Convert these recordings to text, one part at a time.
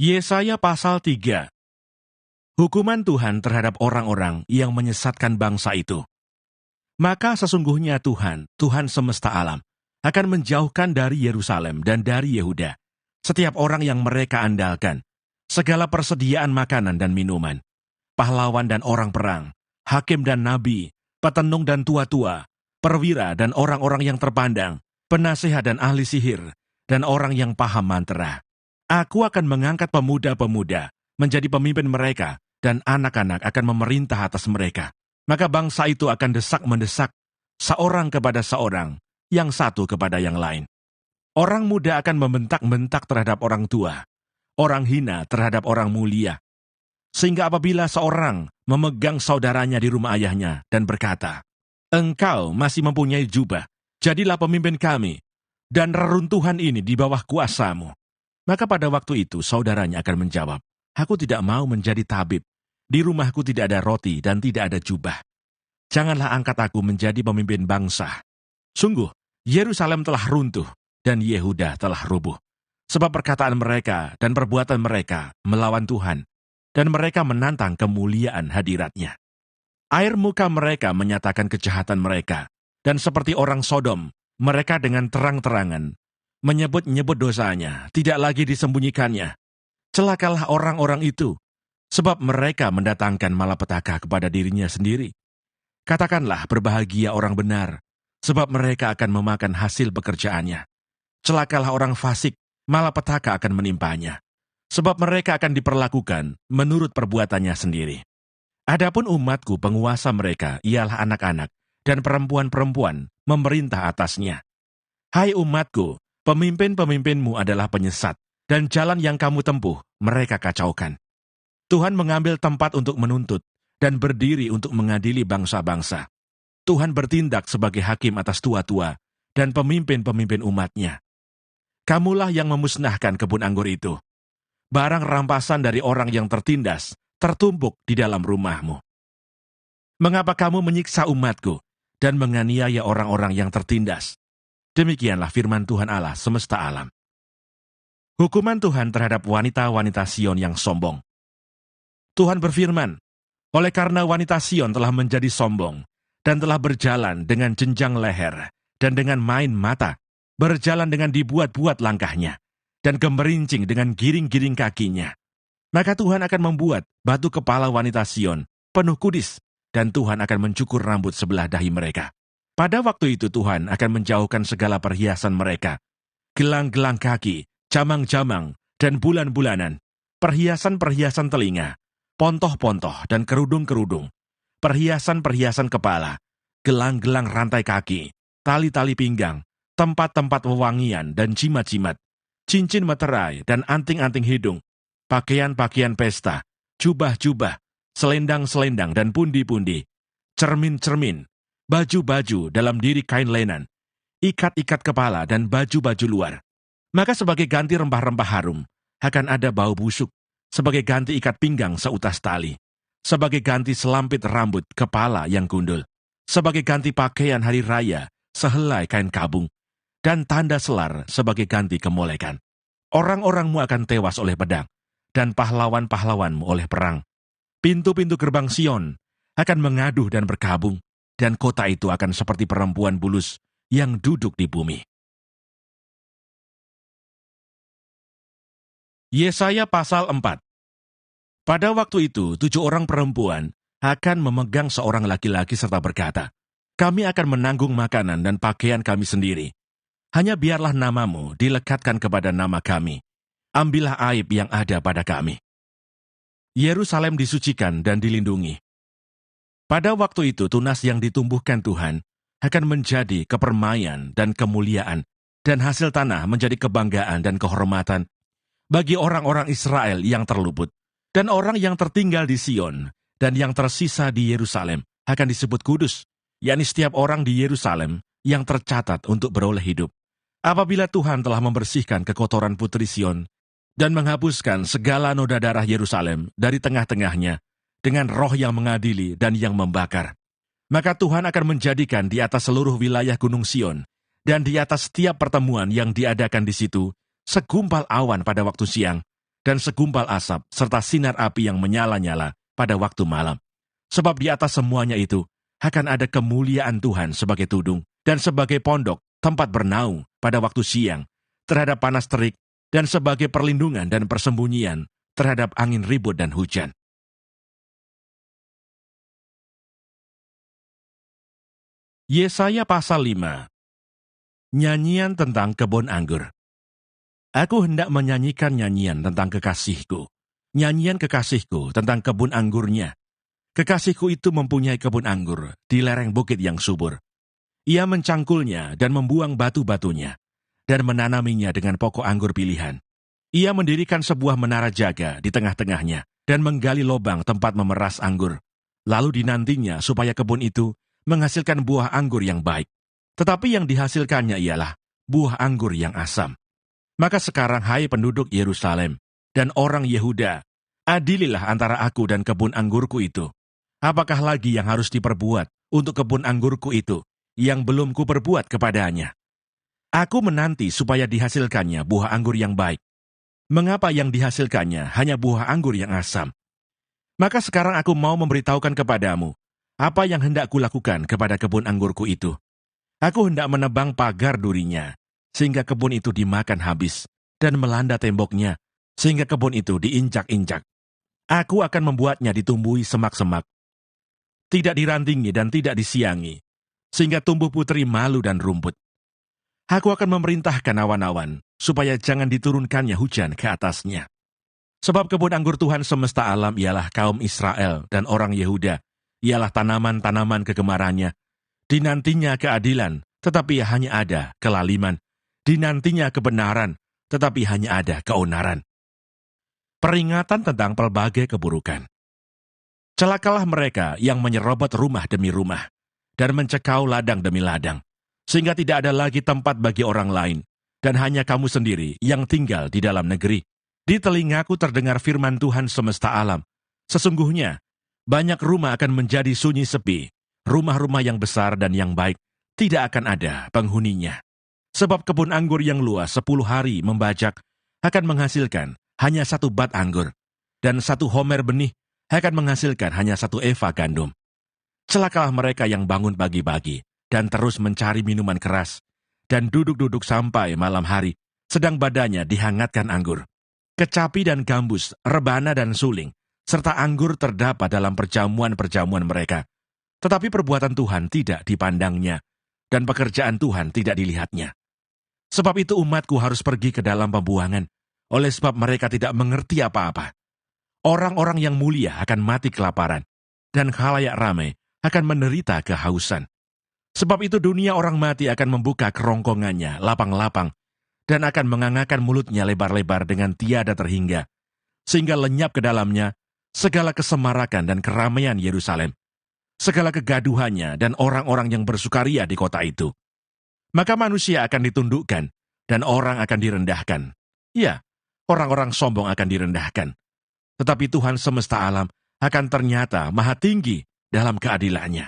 Yesaya pasal 3. Hukuman Tuhan terhadap orang-orang yang menyesatkan bangsa itu. Maka sesungguhnya Tuhan semesta alam, akan menjauhkan dari Yerusalem dan dari Yehuda setiap orang yang mereka andalkan, segala persediaan makanan dan minuman, pahlawan dan orang perang, hakim dan nabi, petenung dan tua-tua, perwira dan orang-orang yang terpandang, penasehat dan ahli sihir, dan orang yang paham mantra. Aku akan mengangkat pemuda-pemuda menjadi pemimpin mereka, dan anak-anak akan memerintah atas mereka. Maka bangsa itu akan desak-mendesak, seorang kepada seorang, yang satu kepada yang lain. Orang muda akan membentak-bentak terhadap orang tua, orang hina terhadap orang mulia. Sehingga apabila seorang memegang saudaranya di rumah ayahnya dan berkata, "Engkau masih mempunyai jubah, jadilah pemimpin kami, dan reruntuhan ini di bawah kuasamu." Maka pada waktu itu saudaranya akan menjawab, "Aku tidak mau menjadi tabib. Di rumahku tidak ada roti dan tidak ada jubah. Janganlah angkat aku menjadi pemimpin bangsa." Sungguh, Yerusalem telah runtuh dan Yehuda telah rubuh. Sebab perkataan mereka dan perbuatan mereka melawan Tuhan, dan mereka menantang kemuliaan hadirat-Nya. Air muka mereka menyatakan kejahatan mereka, dan seperti orang Sodom, mereka dengan terang-terangan menyebut-nyebut dosanya, tidak lagi disembunyikannya. Celakalah orang-orang itu, sebab mereka mendatangkan malapetaka kepada dirinya sendiri. Katakanlah berbahagia orang benar, sebab mereka akan memakan hasil pekerjaannya. Celakalah orang fasik, malapetaka akan menimpanya, sebab mereka akan diperlakukan menurut perbuatannya sendiri. Adapun umatku, penguasa mereka ialah anak-anak dan perempuan-perempuan memerintah atasnya. Hai umatku, pemimpin-pemimpinmu adalah penyesat, dan jalan yang kamu tempuh mereka kacaukan. Tuhan mengambil tempat untuk menuntut, dan berdiri untuk mengadili bangsa-bangsa. Tuhan bertindak sebagai hakim atas tua-tua, dan pemimpin-pemimpin umat-Nya. Kamulah yang memusnahkan kebun anggur itu. Barang rampasan dari orang yang tertindas, tertumpuk di dalam rumahmu. Mengapa kamu menyiksa umatku, dan menganiaya orang-orang yang tertindas? Demikianlah firman Tuhan Allah semesta alam. Hukuman Tuhan terhadap wanita-wanita Sion yang sombong. Tuhan berfirman, oleh karena wanita Sion telah menjadi sombong, dan telah berjalan dengan jenjang leher, dan dengan main mata, berjalan dengan dibuat-buat langkahnya, dan gemerincing dengan giring-giring kakinya. Maka Tuhan akan membuat batu kepala wanita Sion penuh kudis, dan Tuhan akan mencukur rambut sebelah dahi mereka. Pada waktu itu Tuhan akan menjauhkan segala perhiasan mereka, gelang-gelang kaki, jamang-jamang, dan bulan-bulanan, perhiasan-perhiasan telinga, pontoh-pontoh, dan kerudung-kerudung, perhiasan-perhiasan kepala, gelang-gelang rantai kaki, tali-tali pinggang, tempat-tempat wewangian dan jimat-jimat, cincin meterai dan anting-anting hidung, pakaian-pakaian pesta, jubah-jubah, selendang-selendang dan pundi-pundi, cermin-cermin, baju-baju dalam diri kain lenan, ikat-ikat kepala dan baju-baju luar. Maka sebagai ganti rempah-rempah harum, akan ada bau busuk, sebagai ganti ikat pinggang seutas tali, sebagai ganti selampit rambut kepala yang gundul, sebagai ganti pakaian hari raya, sehelai kain kabung, dan tanda selar sebagai ganti kemolekan. Orang-orangmu akan tewas oleh pedang, dan pahlawan-pahlawanmu oleh perang. Pintu-pintu gerbang Sion akan mengaduh dan berkabung, dan kota itu akan seperti perempuan bulus yang duduk di bumi. Yesaya pasal 4. Pada waktu itu 7 orang perempuan akan memegang seorang laki-laki serta berkata, "Kami akan menanggung makanan dan pakaian kami sendiri. Hanya biarlah namamu dilekatkan kepada nama kami. Ambillah aib yang ada pada kami." Yerusalem disucikan dan dilindungi. Pada waktu itu tunas yang ditumbuhkan Tuhan akan menjadi kepermaian dan kemuliaan, dan hasil tanah menjadi kebanggaan dan kehormatan bagi orang-orang Israel yang terluput. Dan orang yang tertinggal di Sion dan yang tersisa di Yerusalem akan disebut kudus, yakni setiap orang di Yerusalem yang tercatat untuk beroleh hidup. Apabila Tuhan telah membersihkan kekotoran putri Sion dan menghapuskan segala noda darah Yerusalem dari tengah-tengahnya, dengan roh yang mengadili dan yang membakar. Maka Tuhan akan menjadikan di atas seluruh wilayah Gunung Sion, dan di atas setiap pertemuan yang diadakan di situ, segumpal awan pada waktu siang, dan segumpal asap, serta sinar api yang menyala-nyala pada waktu malam. Sebab di atas semuanya itu akan ada kemuliaan Tuhan sebagai tudung dan sebagai pondok, tempat bernaung pada waktu siang terhadap panas terik, dan sebagai perlindungan dan persembunyian terhadap angin ribut dan hujan. Yesaya pasal 5. Nyanyian tentang kebun anggur. Aku hendak menyanyikan nyanyian tentang kekasihku, nyanyian kekasihku tentang kebun anggurnya. Kekasihku itu mempunyai kebun anggur di lereng bukit yang subur. Ia mencangkulnya dan membuang batu-batunya, dan menanaminya dengan pokok anggur pilihan. Ia mendirikan sebuah menara jaga di tengah-tengahnya, dan menggali lobang tempat memeras anggur. Lalu dinantinya supaya kebun itu menghasilkan buah anggur yang baik. Tetapi yang dihasilkannya ialah buah anggur yang asam. Maka sekarang, hai penduduk Yerusalem dan orang Yehuda, adililah antara aku dan kebun anggurku itu. Apakah lagi yang harus diperbuat untuk kebun anggurku itu, yang belum kuperbuat kepadanya? Aku menanti supaya dihasilkannya buah anggur yang baik. Mengapa yang dihasilkannya hanya buah anggur yang asam? Maka sekarang aku mau memberitahukan kepadamu apa yang hendak kulakukan kepada kebun anggurku itu. Aku hendak menebang pagar durinya, sehingga kebun itu dimakan habis, dan melanda temboknya, sehingga kebun itu diinjak-injak. Aku akan membuatnya ditumbuhi semak-semak, tidak dirantingi dan tidak disiangi, sehingga tumbuh putri malu dan rumput. Aku akan memerintahkan awan-awan, supaya jangan diturunkannya hujan ke atasnya. Sebab kebun anggur Tuhan semesta alam ialah kaum Israel dan orang Yehuda, ialah tanaman-tanaman kegemarannya. Dinantinya keadilan, tetapi hanya ada kelaliman. Dinantinya kebenaran, tetapi hanya ada keonaran. Peringatan tentang pelbagai keburukan. Celakalah mereka yang menyerobot rumah demi rumah, dan mencekau ladang demi ladang, sehingga tidak ada lagi tempat bagi orang lain, dan hanya kamu sendiri yang tinggal di dalam negeri. Di telingaku terdengar firman Tuhan semesta alam. Sesungguhnya, banyak rumah akan menjadi sunyi sepi, rumah-rumah yang besar dan yang baik tidak akan ada penghuninya. Sebab kebun anggur yang luas 10 hari membajak akan menghasilkan hanya 1 bat anggur, dan 1 homer benih akan menghasilkan hanya 1 eva gandum. Celakalah mereka yang bangun pagi-pagi dan terus mencari minuman keras, dan duduk-duduk sampai malam hari, sedang badannya dihangatkan anggur. Kecapi dan gambus, rebana dan suling, serta anggur terdapat dalam perjamuan-perjamuan mereka. Tetapi perbuatan Tuhan tidak dipandangnya, dan pekerjaan Tuhan tidak dilihatnya. Sebab itu umatku harus pergi ke dalam pembuangan, oleh sebab mereka tidak mengerti apa-apa. Orang-orang yang mulia akan mati kelaparan, dan khalayak ramai akan menderita kehausan. Sebab itu dunia orang mati akan membuka kerongkongannya lapang-lapang, dan akan mengangangkan mulutnya lebar-lebar dengan tiada terhingga, sehingga lenyap ke dalamnya segala kesemarakan dan keramaian Yerusalem, segala kegaduhannya dan orang-orang yang bersukaria di kota itu. Maka manusia akan ditundukkan, dan orang akan direndahkan. Ya, orang-orang sombong akan direndahkan. Tetapi Tuhan semesta alam akan ternyata maha tinggi dalam keadilannya.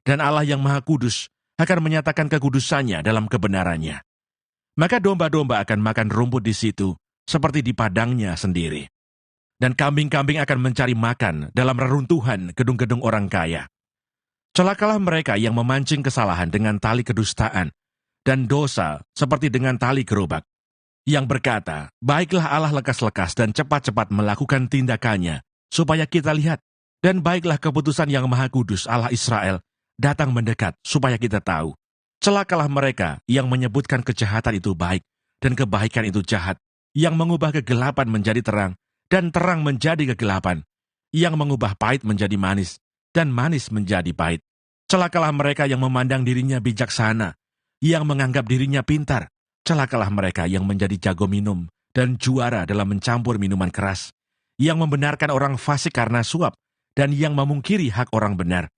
Dan Allah yang maha kudus akan menyatakan kekudusannya dalam kebenarannya. Maka domba-domba akan makan rumput di situ, seperti di padangnya sendiri. Dan kambing-kambing akan mencari makan dalam reruntuhan gedung-gedung orang kaya. Celakalah mereka yang memancing kesalahan dengan tali kedustaan, dan dosa seperti dengan tali gerobak, yang berkata, baiklah Allah lekas-lekas dan cepat-cepat melakukan tindakannya, supaya kita lihat, dan baiklah keputusan yang maha kudus Allah Israel datang mendekat, supaya kita tahu. Celakalah mereka yang menyebutkan kejahatan itu baik, dan kebaikan itu jahat, yang mengubah kegelapan menjadi terang, dan terang menjadi kegelapan, yang mengubah pahit menjadi manis, dan manis menjadi pahit. Celakalah mereka yang memandang dirinya bijaksana, yang menganggap dirinya pintar. Celakalah mereka yang menjadi jago minum, dan juara dalam mencampur minuman keras, yang membenarkan orang fasik karena suap, dan yang memungkiri hak orang benar.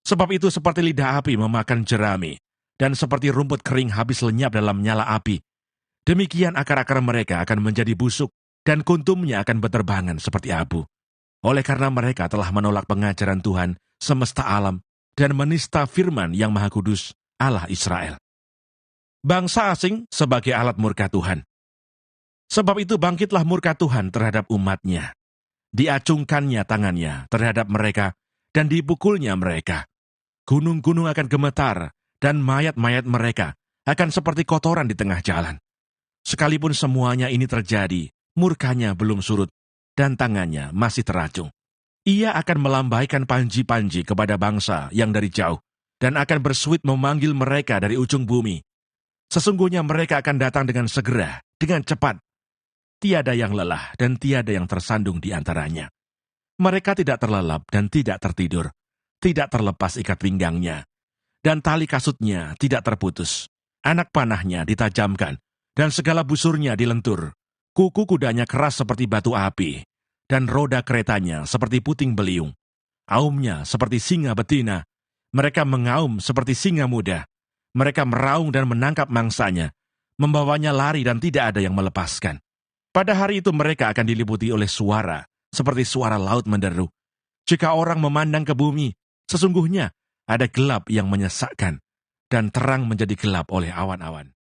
Sebab itu seperti lidah api memakan jerami, dan seperti rumput kering habis lenyap dalam nyala api. Demikian akar-akar mereka akan menjadi busuk, dan kuntumnya akan berterbangan seperti abu. Oleh karena mereka telah menolak pengajaran Tuhan semesta alam, dan menista firman yang maha kudus Allah Israel. Bangsa asing sebagai alat murka Tuhan. Sebab itu bangkitlah murka Tuhan terhadap umat-Nya. Diacungkannya tangannya terhadap mereka, dan dipukulnya mereka. Gunung-gunung akan gemetar, dan mayat-mayat mereka akan seperti kotoran di tengah jalan. Sekalipun semuanya ini terjadi, murkanya belum surut, dan tangannya masih teracung. Ia akan melambaikan panji-panji kepada bangsa yang dari jauh, dan akan bersuit memanggil mereka dari ujung bumi. Sesungguhnya mereka akan datang dengan segera, dengan cepat. Tiada yang lelah dan tiada yang tersandung di antaranya. Mereka tidak terlelap dan tidak tertidur, tidak terlepas ikat pinggangnya, dan tali kasutnya tidak terputus. Anak panahnya ditajamkan, dan segala busurnya dilentur. Kuku kudanya keras seperti batu api, dan roda keretanya seperti puting beliung. Aumnya seperti singa betina. Mereka mengaum seperti singa muda. Mereka meraung dan menangkap mangsanya, membawanya lari dan tidak ada yang melepaskan. Pada hari itu mereka akan diliputi oleh suara, seperti suara laut menderu. Jika orang memandang ke bumi, sesungguhnya ada gelap yang menyesakkan, dan terang menjadi gelap oleh awan-awan.